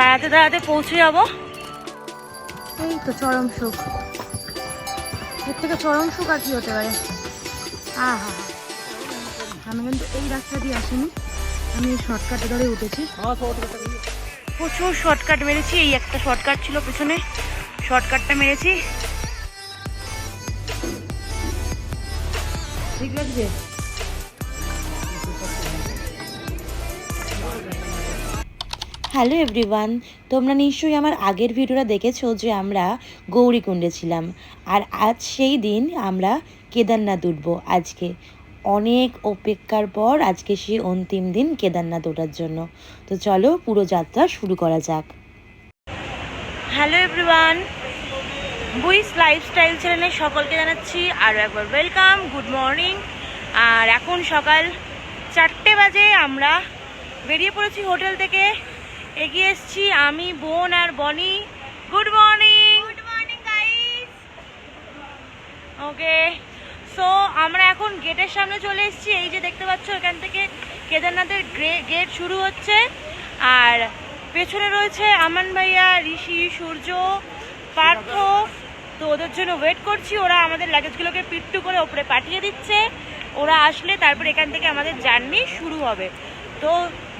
দাঁড়াতে দাঁড়াতে পৌঁছে যাব। এই তো চরম সুখ, এর থেকে চরম সুখ আর কি হতে পারে। আহা, আমি কিন্তু এই রাস্তা দিয়ে আসিনি, আমি এই শর্টকাটে ধরে উঠেছি। প্রচুর শর্টকাট মেরেছি, এই একটা শর্টকাট ছিল পেছনে, শর্টকাটটা মেরেছি। ঠিক লাগছে। হ্যালো এভরিওয়ান, তোমরা নিশ্চয়ই আমার আগের ভিডিওটা দেখেছো যে আমরা গৌরীকুণ্ডে ছিলাম, আর আজ সেই দিন আমরা কেদারনাথ উঠবো। আজকে অনেক অপেক্ষার পর আজকে সেই অন্তিম দিন কেদারনাথ ওঠার জন্য। তো চলো পুরো যাত্রা শুরু করা যাক। হ্যালো এভরিওয়ান, বুইস লাইফস্টাইল চ্যানেলে সকলকে জানাচ্ছি আরও একবার ওয়েলকাম, গুড মর্নিং। আর এখন সকাল 4টে বাজে, আমরা বেরিয়ে পড়েছি হোটেল থেকে। এগিয়ে এসছি আমি, বোন আর বনি। Good morning. Good morning guys. Okay, so আমরা এখন গেটের সামনে চলে এসেছি। এই যে দেখতে পাচ্ছ, এখান থেকে কেদারনাথের গেট শুরু হচ্ছে। আর পেছনে রয়েছে আমান ভাইয়া, ঋষি, সূর্য, পার্থ। তো ওদের জন্য ওয়েট করছি, ওরা আমাদের লাগেজগুলোকে পিট্টু করে ওপরে পাঠিয়ে দিচ্ছে। ওরা আসলে তারপর এখান থেকে আমাদের জার্নি শুরু হবে। তো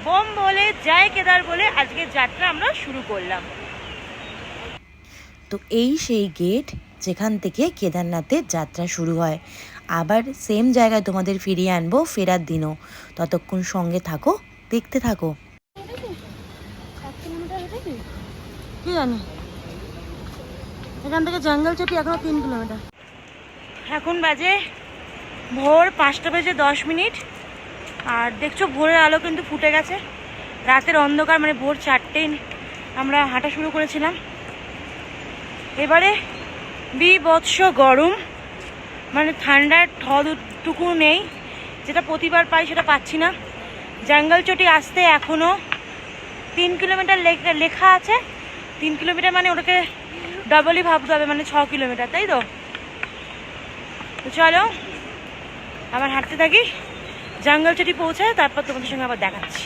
বোম বলে জয় কেদার বলে আজকের যাত্রা আমরা শুরু করলাম। তো এই সেই গেট যেখান থেকে কেদারনাথের যাত্রা শুরু হয়। আবার সেম জায়গায় তোমাদের ফিরিয়ে আনবো ফেরার দিনও। ততক্ষণ সঙ্গে থাকো, দেখতে থাকো। কি জানি, এখান থেকে জঙ্গল চটি এখনো 3 কিলোমিটার। এখন বাজে ভোর 5:10। আর দেখছো ভোরের আলো কিন্তু ফুটে গেছে। রাতের অন্ধকার মানে ভোর 4টে আমরা হাঁটা শুরু করেছিলাম। এবারে বিভৎস গরম, মানে ঠান্ডার ঠদটুকু নেই। যেটা প্রতিবার পাই সেটা পাচ্ছি না। জঙ্গল চটি আসতে এখনও 3 কিলোমিটার লেখা আছে। 3 কিলোমিটার মানে ওটাকে ডাবলই ভাবতে হবে, মানে 6 কিলোমিটার, তাই তো? তো চলো আবার হাঁটতে থাকি, জঙ্গল চটি পৌঁছায় তারপর তোমাদের সঙ্গে আবার দেখাচ্ছি।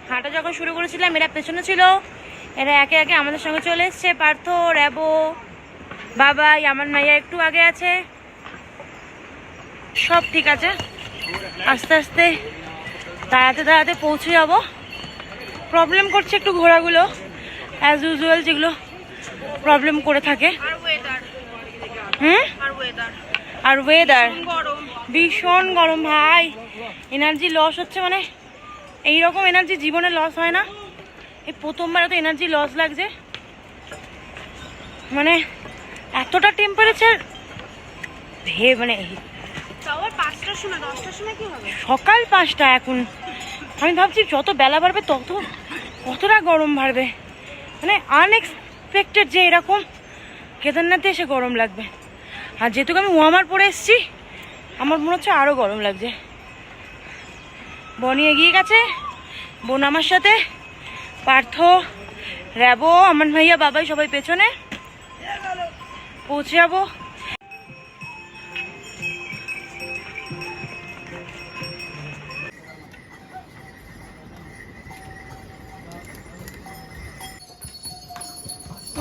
হাঁটা যখন শুরু করেছিলাম এরা পেছনে ছিল, এরা একে একে আমাদের সঙ্গে চলে এসছে। পার্থ, র্যাবো, বাবাই, আমার মাইয়া একটু আগে আছে। সব ঠিক আছে, আস্তে আস্তে দাঁড়াতে দাঁড়াতে পৌঁছে যাব। প্রবলেম করছে একটু ঘোড়াগুলো, অ্যাজ ইউজুয়াল যেগুলো প্রবলেম করে থাকে। আর ওয়েদার ভীষণ গরম ভাই, এনার্জি লস হচ্ছে। মানে এইরকম এনার্জি জীবনে লস হয় না, এই প্রথমবার তো এনার্জি লস লাগছে। মানে এতটা টেম্পারেচার, মানে সকাল 5টা এখন। আমি ভাবছি যত বেলা বাড়বে তত কতটা গরম বাড়বে। মানে আনএক্সপেক্টেড যে এরকম কেদারনাথে এসে গরম লাগবে। আর যেহেতু আমি ওয়ার্মার পরে এসেছি, আমার মনে হচ্ছে আরও গরম লাগছে। বনি এগিয়ে গেছে, বোন আমার সাথে, পার্থ, র্যাবো, আমান ভাইয়া, বাবাই সবাই পেছনে। পৌঁছে যাবো।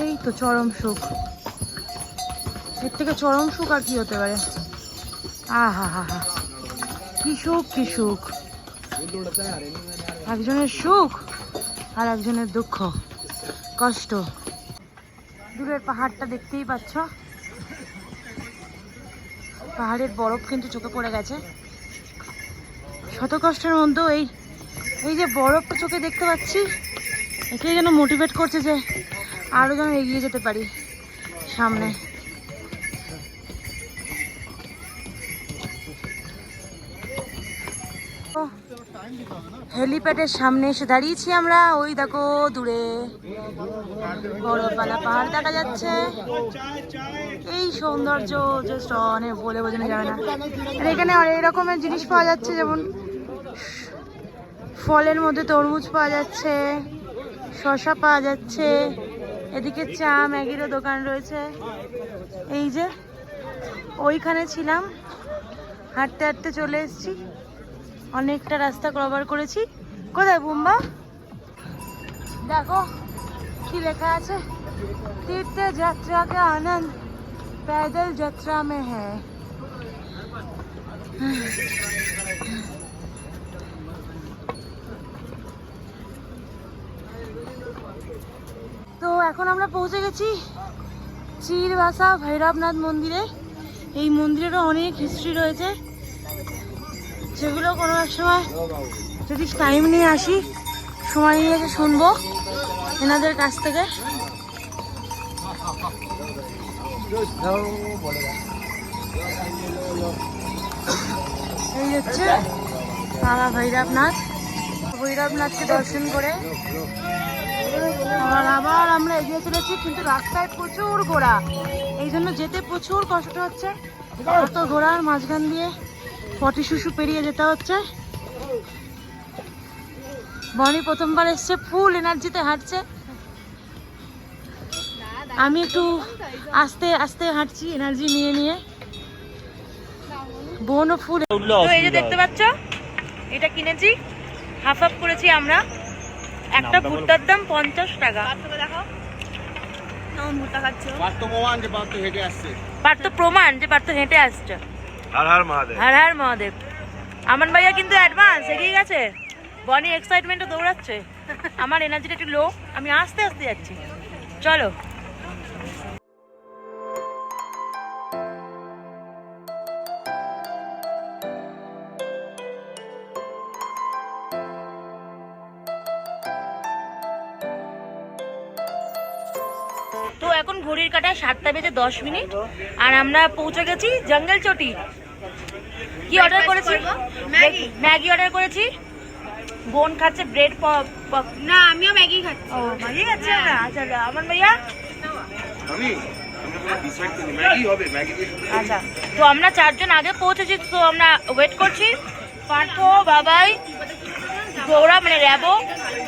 এই তো চরম সুখ, এর থেকে চরম সুখ আর কি হতে পারে। আহা হা হা, কি সুখ, কি সুখ। একজনের সুখ আর একজনের দুঃখ, কষ্ট। দূরের পাহাড়টা দেখতেই পাচ্ছ, পাহাড়ের বরফ কিন্তু চোখে পড়ে গেছে। শত কষ্টের মধ্যেও এই যে বরফটা চোখে দেখতে পাচ্ছি, একেই যেন মোটিভেট করছে যে আরও যেন এগিয়ে যেতে পারি সামনে। হেলিপ্যাডের সামনে এসে দাঁড়িয়েছি আমরা। ওই দেখো দূরে বরফওয়ালা পাহাড় দেখা যাচ্ছে। এই সৌন্দর্য জাস্ট অনেক বলে বোঝানো যাবে না। আর এখানে অনেক রকমের জিনিস পাওয়া যাচ্ছে, যেমন ফলের মধ্যে তরমুজ পাওয়া যাচ্ছে, শসা পাওয়া যাচ্ছে, এদিকে চা ম্যাগিরও দোকান রয়েছে। এই যে ওইখানে ছিলাম, হাঁটতে হাঁটতে চলে এসেছি, অনেকটা রাস্তা কভার করেছি। কোথায় বুম্বা? দেখো কি লেখা আছে, तीर्थ यात्रा का आनंद पैदल यात्रा में है। তো এখন আমরা পৌঁছে গেছি চিরবাসা ভৈরবনাথ মন্দিরে। এই মন্দিরেরও অনেক হিস্ট্রি রয়েছে, যেগুলো কোনো এক সময় যদি টাইম নিয়ে আসি, সময় নিয়ে এসে শুনবো এনাদের কাছ থেকে। এই হচ্ছে বাবা ভৈরবনাথ। ভৈরবনাথকে দর্শন করে আবার আমরা এগিয়ে চলেছি, কিন্তু রাস্তায় প্রচুর ঘোড়া, এই জন্য যেতে প্রচুর কষ্ট হচ্ছে। কত ঘোড়ার মাঝখান দিয়ে পটি শুশু পেরিয়ে যেতে হচ্ছে। বনি প্রথমবার এসছে, ফুল এনার্জিতে হাঁটছে। আমি একটু আস্তে আস্তে হাঁটছি এনার্জি নিয়ে নিয়ে। বোনও ফুল। তো এই যে দেখতে পাচ্ছ, এটা কিনেছি, হাফ হাফ করেছি আমরা। একটা ভুট্টার দাম 50 টাকা। দেখো কেমন ভুট্টা খাচ্ছ। প্রমাণ যে পার্থ হেঁটে আসছে। হর হর মহাদেব। আমান ভাইয়া কিন্তু অ্যাডভান্স এগিয়ে গেছে। বনি এক্সাইটমেন্টে দৌড়াচ্ছে, আমার এনার্জিটা একটু লো, আমি আস্তে আস্তে যাচ্ছি। চলো। তো এখন ঘড়ির কাঁটায় 7টা বেজে 10 মিনিট, আর আমরা পৌঁছে গেছি জঙ্গল চটি। কি অর্ডার করেছি? ম্যাগি অর্ডার করেছি। বোন খাচ্ছে ব্রেড না, আমিও ম্যাগি খাচ্ছি। ও ম্যাগি খাচ্ছি আমরা। আচ্ছা আমার ভাইয়া আচ্ছা। তো আমরা 4 জন আগে পৌঁছেছি, তো আমরা ওয়েট করছি। পার্থ, বাবাই, ওরা মানে র্যাবো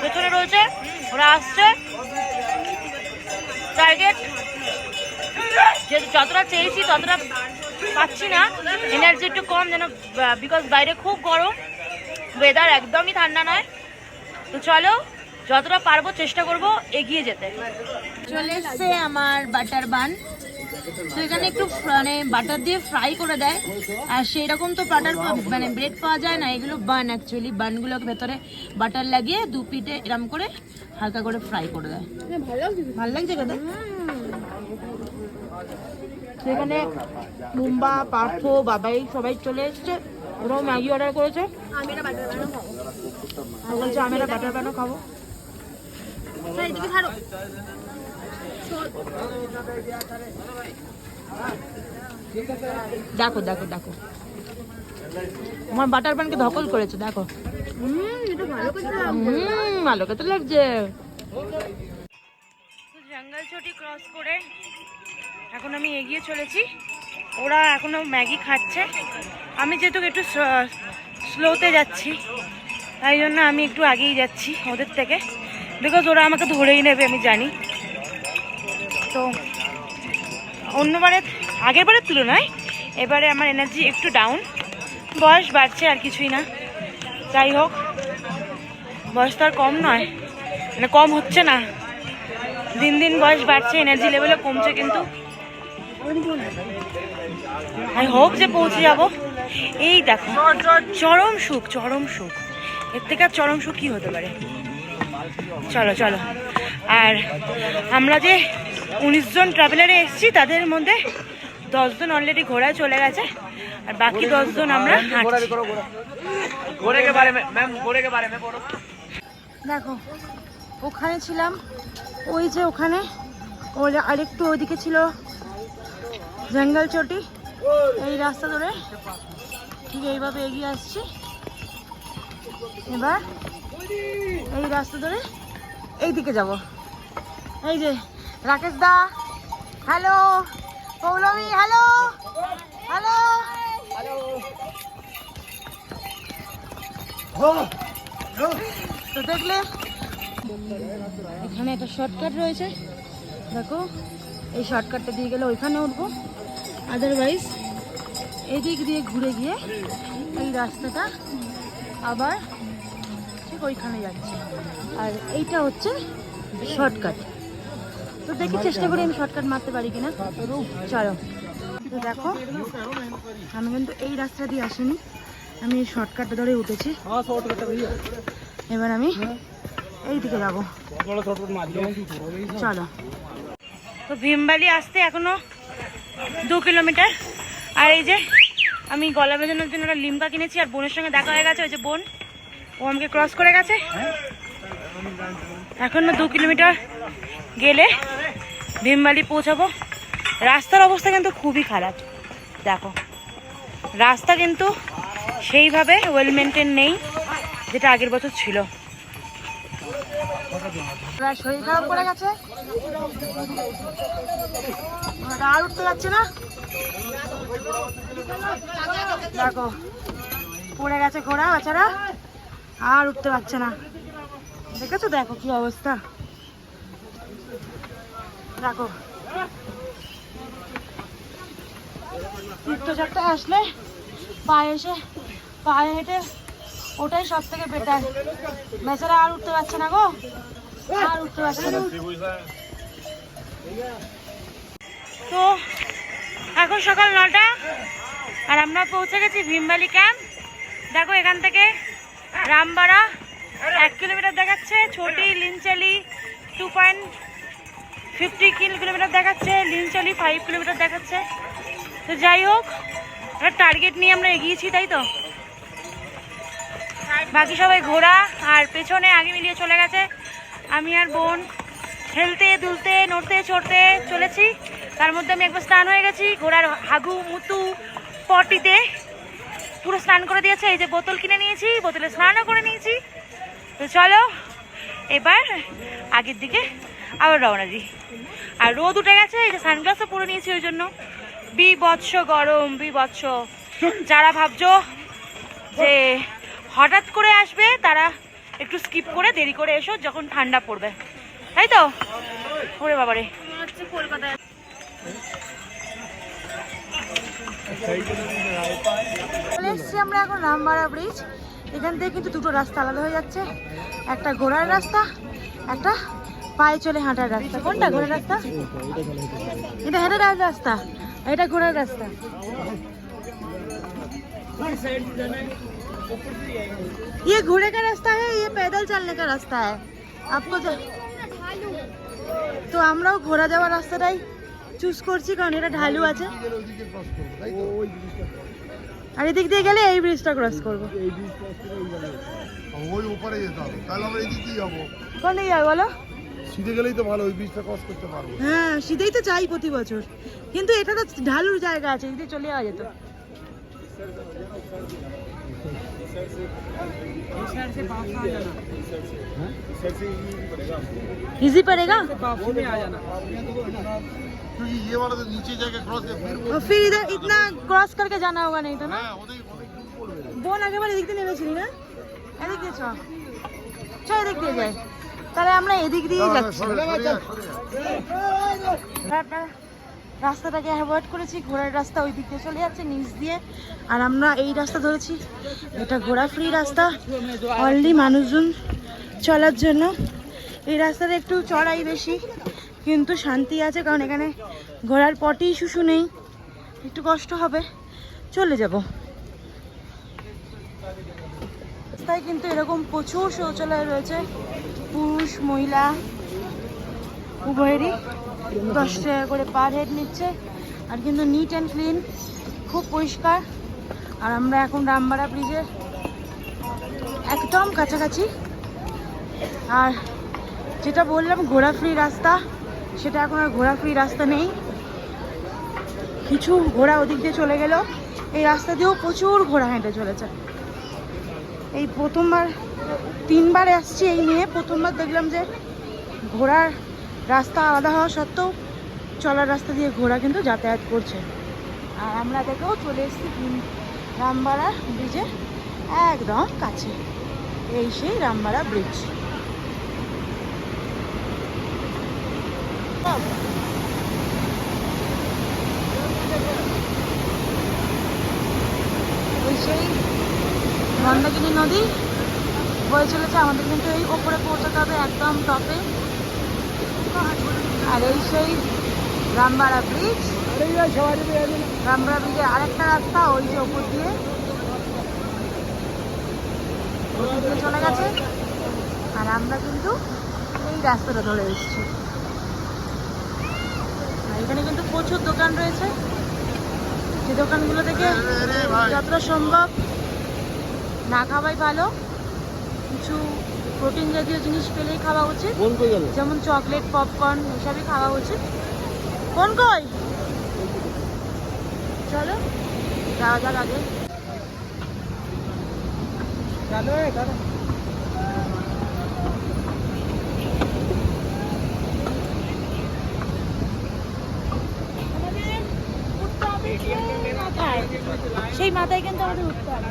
পেছনে রয়েছে, ওরা আসছে। টার্গেট যতটা চেয়েছি ততটা পাচ্ছি না, এনার্জি একটু কম যেন, বিকজ বাইরে খুব গরম, ওয়েদার একদমই ঠান্ডা নয়। তো চলো, যতটা পারবো চেষ্টা করব এগিয়ে যেতে। চলে এসছে আমার বাটার বান। তো এখানে একটু মানে বাটার দিয়ে ফ্রাই করে দেয়, আর সেই রকম তো বাটার মানে ব্রেড পাওয়া যায় না, এগুলো বান। অ্যাকচুয়ালি বানগুলোকে ভেতরে বাটার লাগিয়ে দু পিঠে এরম করে হালকা করে ফ্রাই করে দেয়। ভালো লাগছে কথা। সেখানে মুম্বা, পার্থ, বাবাই সবাই চলে এসছে। ওরাও ম্যাগি অর্ডার করেছে। আমি একটা বাটার বানও খাবো। দেখো দেখো দেখো, আমার বাটার পানকে ধকল করেছে। দেখো ভালো কত লাগছে। জঙ্গল চটি ক্রস করে এখন আমি এগিয়ে চলেছি। ওরা এখনো ম্যাগি খাচ্ছে, আমি যেহেতু একটু স্লোতে যাচ্ছি, তাই জন্য আমি একটু আগেই যাচ্ছি ওদের থেকে, বিকজ ওরা আমাকে ধরেই নেবে আমি জানি। তো আগের বারের তুলনায় এবারে আমার এনার্জি একটু ডাউন। বয়স বাড়ছে আর কিছুই না। যাই হোক, বয়স তো আর কম নয়, মানে কম হচ্ছে না, দিন দিন বয়স বাড়ছে, এনার্জি লেভেলও কমছে। কিন্তু আই হোপ যে পৌঁছে যাব। এই দেখো চরম সুখ, চরম সুখ, এর থেকে আর চরম সুখ কি হতে পারে। চলো চলো। আর আমরা যে 19 জন ট্রাভেলারে এসেছি, তাদের মধ্যে 10 জন অলরেডি ঘোড়ায় চলে গেছে, আর বাকি 10 জন আমরা হাঁটছি। দেখো ওখানে ছিলাম, ওই যে ওখানে, ওই আরেকটু ওইদিকে ছিল জঙ্গল চটি। এই রাস্তা ধরে ঠিক এইভাবে এগিয়ে আসছি। এবার এই রাস্তা ধরে এই দিকে যাব। এই যে রাকেশ দা, হ্যালো। Poulami, hello hello. তো দেখলে এখানে একটা শর্টকাট রয়েছে, দেখো এই শর্টকাটটা দিয়ে গেলে ওইখানে উঠবো। আদারওয়াইজ এদিক দিয়ে ঘুরে গিয়ে এই রাস্তাটা আবার ঠিক ওইখানে যাচ্ছে। আর এইটা হচ্ছে শর্টকাট। তো দেখি চেষ্টা করি আমি শর্টকাট মারতে পারি কিনা। চলো। তো দেখো আমি কিন্তু এই রাস্তা দিয়ে আসিনি, আমি এই শর্টকাটটা ধরে উঠেছি। এবার আমি এই দিকে যাবো। চলো। তো ভীমবালি আসতে এখনো 2 কিলোমিটার। আর এই যে আমি গলা বেজানোর জন্য একটা লিমকা কিনেছি, আর বোনের সঙ্গে দেখা হয়ে গেছে। ওই যে বোন, ও আমাকে ক্রস করে গেছে। এখনো 2 কিলোমিটার গেলে ভীমবালি পৌঁছাবো। রাস্তার অবস্থা কিন্তু খুবই খারাপ। দেখো রাস্তা কিন্তু সেইভাবে ওয়েল মেনটেন নেই যেটা আগের বছর ছিল। শরীর খারাপ করে গেছে, আর উঠতে যাচ্ছে না। দেখো পড়ে গেছে ঘোড়া বেচারা, আর উঠতে পারছে না। দেখেছো? দেখো কি অবস্থা। দেখো তীর্থযাত্রা আসলে পায়ে হেঁটে ওটাই সব থেকে বেটার। বেচারা আর উঠতে পারছে না গো, আর উঠতে পারছে না। তো এখন সকাল 9টা আর আমরা পৌঁছে গেছি ভীমবালি ক্যাম্প। দেখো এখান থেকে রামবাড়া 1 কিলোমিটার দেখাচ্ছে, ছোটি লিনচালি 2.50 কিলোমিটার দেখাচ্ছে, লিনচালি 5 কিলোমিটার দেখাচ্ছে। তো যাই হোক একটা টার্গেট নিয়ে আমরা এগিয়েছি, তাই তো। বাকি সবাই ঘোড়া আর পেছনে আগে মিলিয়ে চলে গেছে। আমি আর বোন হেলতে দুলতে নড়তে চড়তে চলেছি। তার মধ্যে আমি একবার স্নান হয়ে গেছি, ঘোড়ার হাগু মুতু পটিতে পুরো স্নান করে দিয়েছে। এই যে বোতল কিনে নিয়েছি, বোতলে স্নানও করে নিয়েছি। তো চলো এবার আগের দিকে আবার রওনা দিই। আর রোদ উঠে গেছে, এই যে সানগ্লাসও পরে নিয়েছি ওই জন্য। বিভৎস গরম, বিভৎস। যারা ভাবছো যে হঠাৎ করে আসবে তারা একটু স্কিপ করে দেরি করে এসো, যখন ঠান্ডা পড়বে, তাই তো। ওরে বাবারে, কলকাতায় চলে এসছি আমরা এখন রামবাড়া ব্রিজ। এখান থেকে কিন্তু দুটো রাস্তা আলাদা হয়ে যাচ্ছে, একটা ঘোড়ার রাস্তা, একটা পায়ে চলে হাঁটার রাস্তা। কোনটা ঘোড়ার রাস্তা? এটা হেঁটে যাওয়ার রাস্তা, এটা ঘোড়ার রাস্তা। ये घोड़े का रास्ता है, ये पैदल चलने का रास्ता है। आपको তো আমরাও ঘোড়া যাওয়ার রাস্তাটাই চুজ করছি, কারণ এটা ঢালু আছে। আর এদিক দিয়ে গেলে এই ব্রিজটা ক্রস করবো। কোন দিকে যাবো বলো? সিধে গেলেই তো ভালো, ওই ব্রিজটা ক্রস করতে পারবো। হ্যাঁ সিধেই তো চাই প্রতি বছর, কিন্তু এটা তো ঢালুর জায়গা আছে, এদিকে চলে যাওয়া যেত। इजी पड़ेगा क्योंकि ये वाला तो नीचे जाके क्रॉस है, फिर इधर इतना क्रॉस करके जाना होगा नहीं तो ना। বোন আগেবার এদিক দিয়ে নেমেছিলি না? এদিক দিয়ে চল, এদিক দিয়ে যাই, তাহলে আমরা এদিক দিয়ে যাচ্ছি। রাস্তাটাকে অ্যাভয়েড করেছি, ঘোড়ার রাস্তা ওই দিক দিয়ে চলে যাচ্ছে নিচ দিয়ে, আর আমরা এই রাস্তা ধরেছি। এটা ঘোড়া ফ্রি রাস্তা, অনলি মানুষজন চলার জন্য। এই রাস্তাটা একটু চড়াই বেশি, কিন্তু শান্তি আছে, কারণ এখানে ঘোড়ার পটি শুশু নেই। একটু কষ্ট হবে, চলে যাব। রাস্তায় কিন্তু এরকম প্রচুর শৌচালয় রয়েছে, পুরুষ মহিলা উভয়েরই 10 টাকা করে পার হেড নিচ্ছে। আর কিন্তু নিট অ্যান্ড ক্লিন, খুব পরিষ্কার। আর আমরা এখন রামবাড়া ব্রিজের একদম কাছাকাছি। আর যেটা বললাম ঘোড়া ফ্রি রাস্তা, সেটা এখন আর ঘোড়া ফ্রি রাস্তা নেই। কিছু ঘোড়া ওদিক দিয়ে চলে গেল, এই রাস্তা দিয়েও প্রচুর ঘোড়া হেঁটে চলেছে। এই প্রথমবার 3বার আসছি এই নিয়ে, প্রথমবার দেখলাম যে ঘোড়ার রাস্তা আলাদা হওয়া সত্ত্বেও চলার রাস্তা দিয়ে ঘোড়া কিন্তু যাতায়াত করছে। আর আমরা দেখেও চলে এসেছি রামবাড়া ব্রিজে একদম কাছে। এই সেই রামবাড়া ব্রিজ। ওই সেই মন্দাকিনী নদী বয়ে চলেছে। আমাদের কিন্তু এই ওপরে পৌঁছাতে হবে, একদম টপে। আর এই সেই রামবাড়া ব্রিজ। রামবাড়া ব্রিজের আরেকটা রাস্তা ওই যে ওপর দিয়ে চলে গেছে, আর আমরা কিন্তু এই রাস্তাটা ধরে এসেছি। আর এখানে কিন্তু প্রচুর দোকান রয়েছে, যে দোকানগুলো থেকে যতটা সম্ভব না খাওয়াই ভালো। কিছু প্রোটিন জাতীয় জিনিস পেলেই খাওয়া উচিত, যেমন চকলেট, পপকর্ন এসবই খাওয়া উচিত। কোন কই চলো যাওয়া যাক আগে। সেই মাথায় কিন্তু আমাদের উঠতে হবে।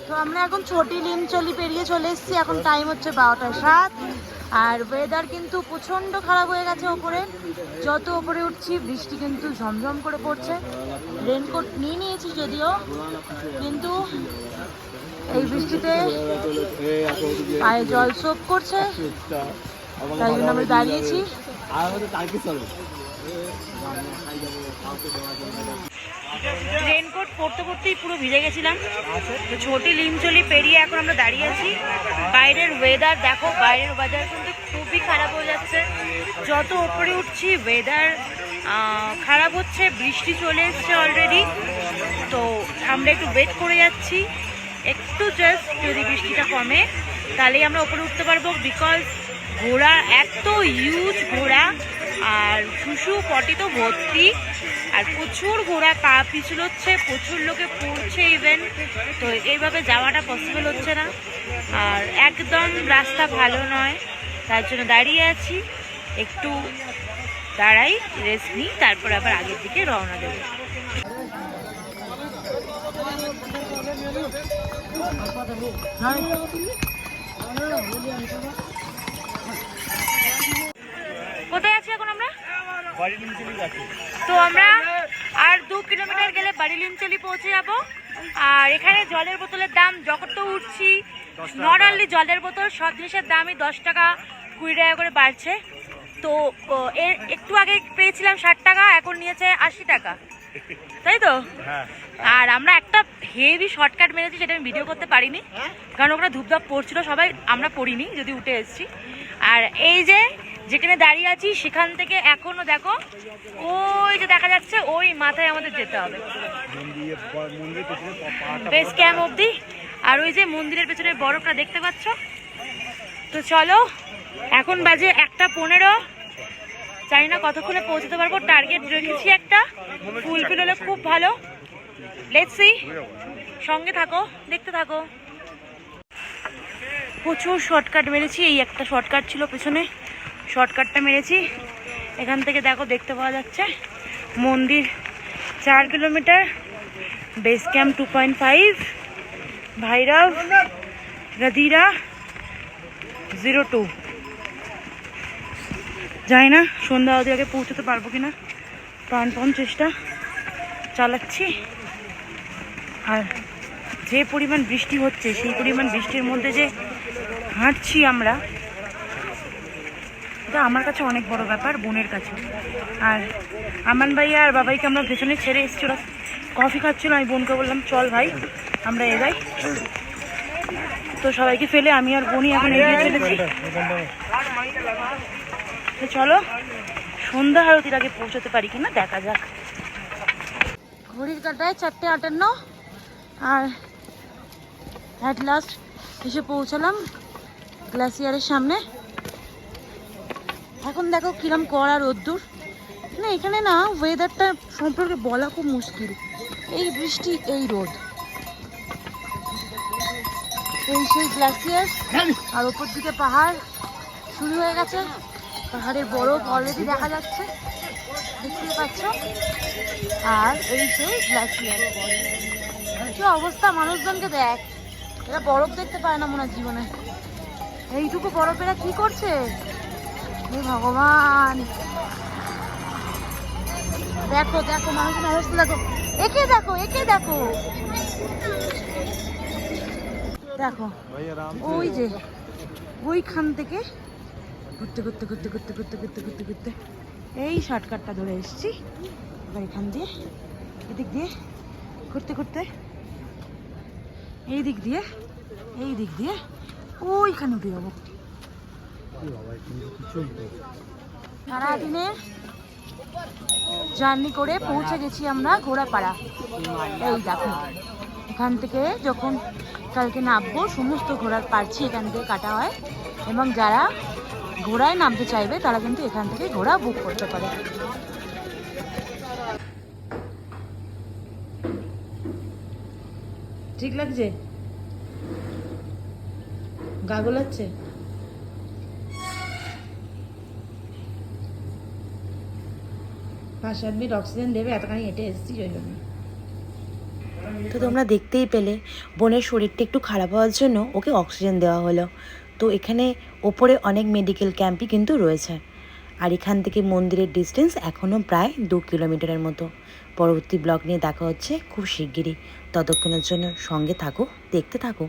তো আমরা এখন ছোটি লিমচলি পেরিয়ে চলে এসেছি। এখন টাইম হচ্ছে 12টা 7, আর ওয়েদার কিন্তু প্রচণ্ড খারাপ হয়ে গেছে ওপরে। যত ওপরে উঠছি বৃষ্টি কিন্তু ঝমঝম করে পড়ছে। রেনকোট নিয়ে নিয়েছি যদিও, কিন্তু এই বৃষ্টিতে পায়ে জল সোপ করছে, তাই জন্য আমরা দাঁড়িয়েছি। রেনকোট পরতে পরতেই পুরো ভিজে গেছিলাম। তো ছোটি লিমচলি পেরিয়ে এখন আমরা দাঁড়িয়ে আছি। বাইরের ওয়েদার দেখো, বাইরের ওয়েদার কিন্তু খুবই খারাপ হয়ে যাচ্ছে। যত ওপরে উঠছি ওয়েদার খারাপ হচ্ছে, বৃষ্টি চলে এসছে অলরেডি। তো আমরা একটু ওয়েট করে যাচ্ছি, একটু জাস্ট যদি বৃষ্টিটা কমে তাহলেই আমরা ওপরে উঠতে পারবো। বিকজ ঘোড়া এত হিউজ ঘোড়া, আর শুশু পটি তো ভর্তি, আর প্রচুর ঘোড়া পা পিছলচ্ছে, প্রচুর লোকে পড়ছে ইভেন। তো এইভাবে যাওয়াটা পসিবল হচ্ছে না, আর একদম রাস্তা ভালো নয়। তার জন্য দাঁড়িয়ে আছি, একটু দাঁড়াই, রেস্ট নিই, তারপর আবার আগের দিকে রওনা দেবো। কোথায় আছি এখন আমরা? তো আমরা আর 2 কিলোমিটার গেলে বাড়িলিমচলি পৌঁছে যাব। আর এখানে জলের বোতলের দাম যত উঠছি, নট অনলি জলের বোতল, সব জিনিসের দামই 10 টাকা 20 টাকা করে বাড়ছে। তো এর একটু আগে পেয়েছিলাম 60 টাকা, এখন নিয়েছে 80 টাকা, তাই তো? আর আমরা একটা হেভি শর্টকাট মেরেছি, সেটা আমি ভিডিও করতে পারিনি, কারণ ওখানে ধূপধাপ পড়ছিল সবাই, আমরা পড়িনি যদি উঠে এসেছি। আর এই যে যেখানে দাঁড়িয়ে আছি সেখান থেকে এখনো দেখো ওই যে দেখা যাচ্ছে, ওই মাথায় আমাদের যেতে হবে বেস ক্যাম্প অবধি। আর ওই যে মন্দিরের পেছনে বরফটা দেখতে পাচ্ছ। তো চলো, এখন বাজে 1:15, জানি না কতক্ষণে পৌঁছতে পারবো। টার্গেট রেখেছি একটা, ফুলফিল হলে খুব ভালো। লেটস সি, সঙ্গে থাকো, দেখতে থাকো। প্রচুর শর্টকাট মেরেছি, এই একটা শর্টকাট ছিল পেছনে, শর্টকাটটা মেরেছি। এখান থেকে দেখো দেখতে পাওয়া যাচ্ছে মন্দির 4 কিলোমিটার, বেস ক্যাম্প 2.5, ভৈরব গদিরা 02। জানি না সন্ধ্যা অবধি আগে পৌঁছতে পারবো কিনা, প্রাণপণ চেষ্টা চালাচ্ছি। আর যে পরিমাণ বৃষ্টি হচ্ছে, সেই পরিমাণ বৃষ্টির মধ্যে যে হাঁটছি আমরা, এটা আমার কাছে অনেক বড় ব্যাপার, বোনের কাছে। আর আমান ভাইয়া আর বাবাইকে আমরা পেছনে ছেড়ে এসেছি, ওরা কফি খাচ্ছিল। আমি বোনকে বললাম চল ভাই আমরা এগাই। তো সবাইকে ফেলে আমি আর বোনই এখন এগিয়ে চলেছি। তো চলো, সন্ধ্যা আরতির আগে পৌঁছতে পারি কিনা দেখা যাক। ঘড়ির কাটায় 4:58, আর অ্যাট লাস্ট এসে পৌঁছালাম গ্লাসিয়ারের সামনে। এখন দেখো কিরম কড়া রোদ্দুর। না এখানে না ওয়েদারটা সম্পর্কে বলা খুব মুশকিল, এই বৃষ্টি এই রোদ, এই সেই গ্লাসিয়ার, আর ওপর দিকে পাহাড় শুরু হয়ে গেছে। পাহাড়ের বরফ অলরেডি দেখা যাচ্ছে, দেখতে পাচ্ছ। আর এই সেই গ্লাসিয়ার, কি অবস্থা মানুষজনকে দেখ, এরা বরফ দেখতে পায় না মনে হয় জীবনে। এইটুকু বরফেরা কি করছে, হে ভগবান। দেখো দেখো মানুষের অবস্থা দেখো, একে দেখো একে দেখো, দেখো ওই যে ওইখান থেকে ঘুরতে ঘুরতে ঘুরতে ঘুরতে ঘুরতে ঘুরতে ঘুরতে ঘুরতে এই শর্টকাটটা ধরে এসেছি। এবার এখান দিয়ে এদিক দিয়ে ঘুরতে ঘুরতে এই দিক দিয়ে ওইখানে উঠে যাবো। সারাদিনে জার্নি করে পৌঁছে গেছি আমরা ঘোড়াপাড়া। এই দেখো, এখান থেকে যখন কালকে নামবো সমস্ত ঘোড়ার পার্চি এখান থেকে কাটা হয়, এবং যারা ঘোড়ায় নামতে চাইবে তারা কিন্তু এখান থেকে ঘোড়া বুক করতে পারে। ঠিক লাগছে? গা গোলাচ্ছে? পাঁচ 7 মিনিট অক্সিজেন দেবে, এতখানি হেঁটে এসেছি ওই জন্য। তো তোমরা দেখতেই পেলে বোনের শরীরটা একটু খারাপ হওয়ার জন্য ওকে অক্সিজেন দেওয়া হলো। তো এখানে ওপরে অনেক মেডিকেল ক্যাম্পই কিন্তু রয়েছে। আর এখান থেকে মন্দিরের ডিস্টেন্স এখনও প্রায় 2 কিলোমিটারের মতো। পরবর্তী ব্লগ নিয়ে দেখা হচ্ছে খুব শিগগিরই। ততক্ষণের জন্য সঙ্গে থাকো, দেখতে থাকো।